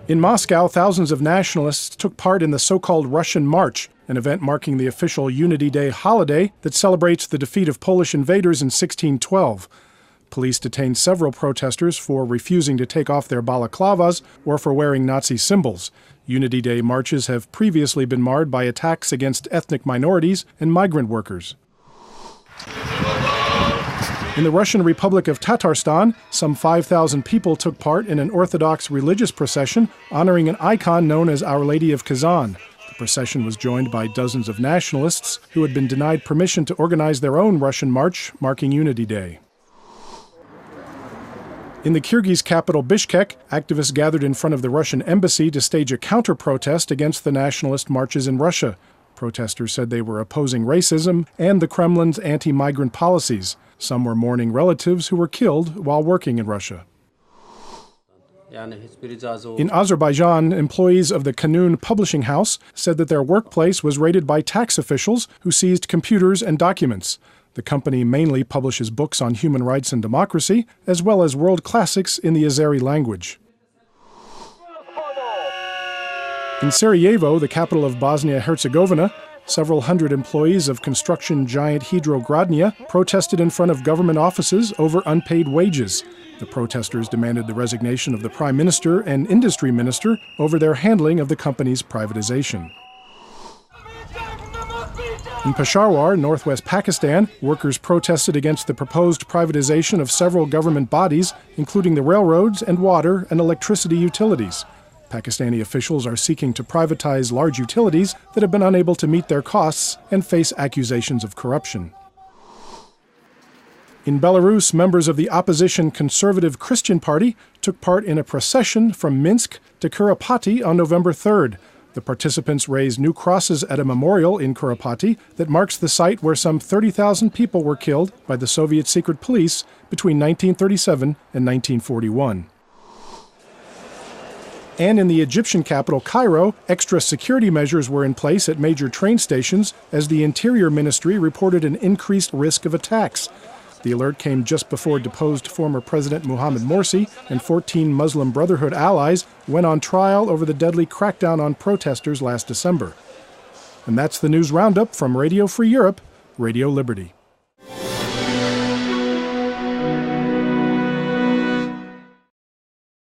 In Moscow, thousands of nationalists took part in the so-called Russian March, an event marking the official Unity Day holiday that celebrates the defeat of Polish invaders in 1612. Police detained several protesters for refusing to take off their balaclavas or for wearing Nazi symbols. Unity Day marches have previously been marred by attacks against ethnic minorities and migrant workers. In the Russian Republic of Tatarstan, some 5,000 people took part in an Orthodox religious procession honoring an icon known as Our Lady of Kazan. The procession was joined by dozens of nationalists who had been denied permission to organize their own Russian march marking Unity Day. In the Kyrgyz capital Bishkek, activists gathered in front of the Russian embassy to stage a counter-protest against the nationalist marches in Russia. Protesters said they were opposing racism and the Kremlin's anti-migrant policies. Some were mourning relatives who were killed while working in Russia. In Azerbaijan, employees of the Kanun publishing house said that their workplace was raided by tax officials who seized computers and documents. The company mainly publishes books on human rights and democracy, as well as world classics in the Azeri language. In Sarajevo, the capital of Bosnia-Herzegovina, several hundred employees of construction giant Hidrogradnja protested in front of government offices over unpaid wages. The protesters demanded the resignation of the prime minister and industry minister over their handling of the company's privatization. In Peshawar, northwest Pakistan, workers protested against the proposed privatization of several government bodies, including the railroads and water and electricity utilities. Pakistani officials are seeking to privatize large utilities that have been unable to meet their costs and face accusations of corruption. In Belarus, members of the opposition Conservative Christian Party took part in a procession from Minsk to Kurapati on November 3rd. The participants raised new crosses at a memorial in Kurapati that marks the site where some 30,000 people were killed by the Soviet secret police between 1937 and 1941. And in the Egyptian capital, Cairo, extra security measures were in place at major train stations as the Interior Ministry reported an increased risk of attacks. The alert came just before deposed former President Mohamed Morsi and 14 Muslim Brotherhood allies went on trial over the deadly crackdown on protesters last December. And that's the news roundup from Radio Free Europe, Radio Liberty.